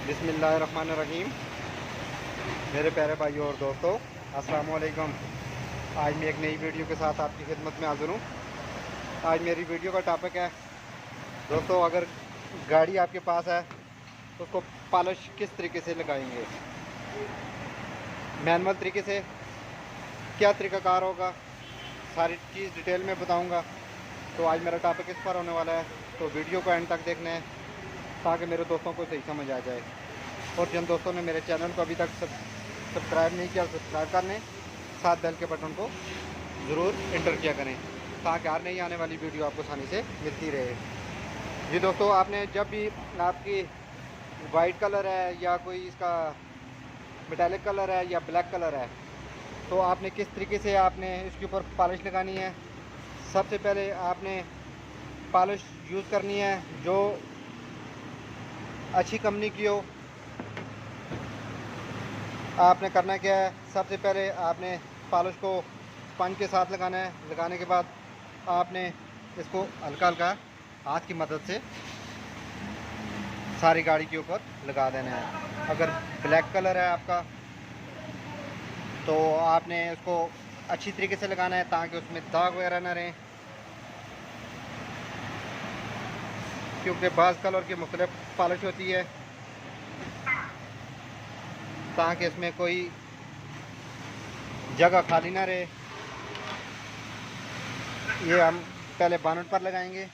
बिस्मिल्लाहिर्रहमानिर्रहीम। मेरे प्यारे भाइयों और दोस्तों, अस्सलाम वालेकुम। आज मैं एक नई वीडियो के साथ आपकी खिदमत में हाज़िर हूँ। आज मेरी वीडियो का टॉपिक है दोस्तों, अगर गाड़ी आपके पास है तो उसको पॉलिश किस तरीके से लगाएंगे। मैनुअल तरीके से क्या तरीक़ाकार होगा, सारी चीज़ डिटेल में बताऊँगा। तो आज मेरा टॉपिक इस पर होने वाला है, तो वीडियो को एंड तक देखना है ताकि मेरे दोस्तों को सही समझ आ जाए। और जिन दोस्तों ने मेरे चैनल को अभी तक सब्सक्राइब नहीं किया, सब्सक्राइब कर लें, साथ बेल के बटन को ज़रूर इंटर किया करें ताकि हर नई आने वाली वीडियो आपको आसानी से मिलती रहे। जी दोस्तों, आपने जब भी आपकी वाइट कलर है या कोई इसका मेटालिक कलर है या ब्लैक कलर है, तो आपने किस तरीके से आपने इसके ऊपर पॉलिश लगानी है। सबसे पहले आपने पॉलिश यूज़ करनी है जो अच्छी कंपनी की हो। आपने करना क्या है, सबसे पहले आपने पॉलिश को स्पंज के साथ लगाना है। लगाने के बाद आपने इसको हल्का हल्का हाथ की मदद से सारी गाड़ी के ऊपर लगा देना है। अगर ब्लैक कलर है आपका तो आपने इसको अच्छी तरीके से लगाना है ताकि उसमें दाग वगैरह ना रहें, क्योंकि बाज़ कलर की मुख्तलिफ पॉलिश होती है, ताकि इसमें कोई जगह खाली ना रहे। ये हम पहले बानट पर लगाएंगे।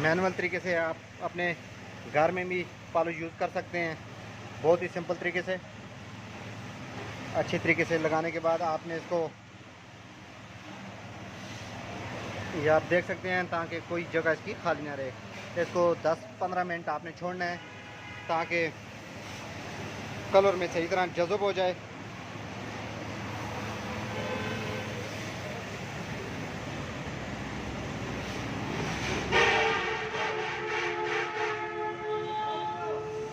मैनुअल तरीके से आप अपने घर में भी पॉलिश यूज़ कर सकते हैं, बहुत ही सिंपल तरीके से। अच्छी तरीके से लगाने के बाद आपने इसको, ये आप देख सकते हैं, ताकि कोई जगह इसकी खाली ना रहे। इसको 10-15 मिनट आपने छोड़ना है ताकि कलर में सही तरह जज़ब हो जाए।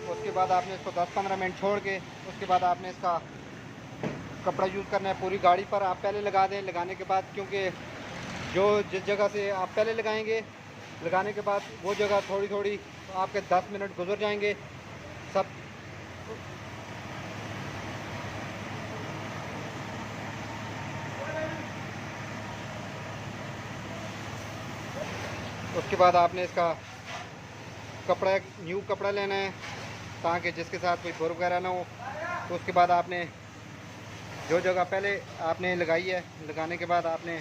उसके बाद आपने इसको 10-15 मिनट छोड़ के उसके बाद आपने इसका कपड़ा यूज़ करना है। पूरी गाड़ी पर आप पहले लगा दें। लगाने के बाद, क्योंकि जो जिस जगह से आप पहले लगाएंगे, लगाने के बाद वो जगह थोड़ी थोड़ी आपके 10 मिनट गुजर जाएंगे सब। उसके बाद आपने इसका कपड़ा, एक न्यू कपड़ा लेना है ताकि जिसके साथ कोई बुर वगैरह ना हो। तो उसके बाद आपने जो जगह पहले आपने लगाई है, लगाने के बाद आपने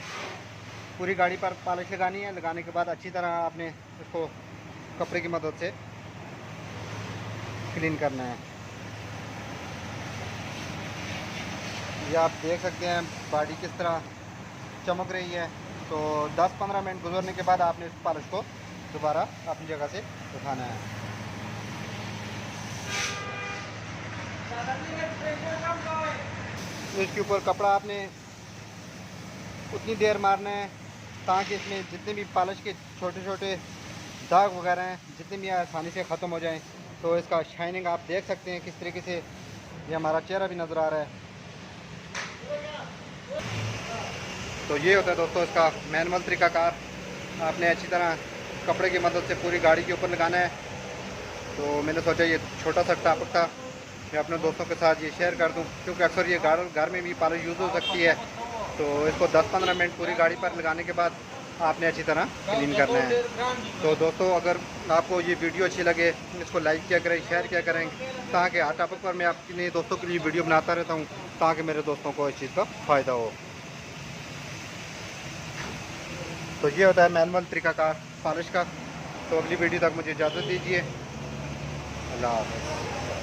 पूरी गाड़ी पर पॉलिश लगानी है। लगाने के बाद अच्छी तरह आपने इसको कपड़े की मदद से क्लीन करना है। ये आप देख सकते हैं बॉडी किस तरह चमक रही है। तो 10-15 मिनट गुजरने के बाद आपने इस पॉलिश को दोबारा अपनी जगह से उठाना है। इसके ऊपर कपड़ा आपने उतनी देर मारना है ताकि इसमें जितने भी पॉलिश के छोटे छोटे दाग वगैरह हैं जितने भी आसानी से ख़त्म हो जाएं। तो इसका शाइनिंग आप देख सकते हैं किस तरीके से, ये हमारा चेहरा भी नज़र आ रहा है। तो ये होता है दोस्तों इसका मैनुअल तरीक़ाकार। आपने अच्छी तरह कपड़े की मदद से पूरी गाड़ी के ऊपर लगाना है। तो मैंने सोचा ये छोटा सा टॉपिक था, मैं अपने दोस्तों के साथ ये शेयर कर दूं, क्योंकि अक्सर ये घर में भी पॉलिश यूज़ हो सकती है। तो इसको 10-15 मिनट पूरी गाड़ी पर लगाने के बाद आपने अच्छी तरह क्लीन करना है। तो दोस्तों, अगर आपको ये वीडियो अच्छी लगे, इसको लाइक किया करें, शेयर किया करें, ताकि हर टॉपिक पर मैं अपने दोस्तों के लिए वीडियो बनाता रहता हूँ ताकि मेरे दोस्तों को इस चीज़ का फ़ायदा हो। तो ये होता है मैनुअल तरीक़ाकार पॉलिश का। तो अगली वीडियो तक मुझे इजाज़त दीजिए। अल्लाह हाफ़िज़।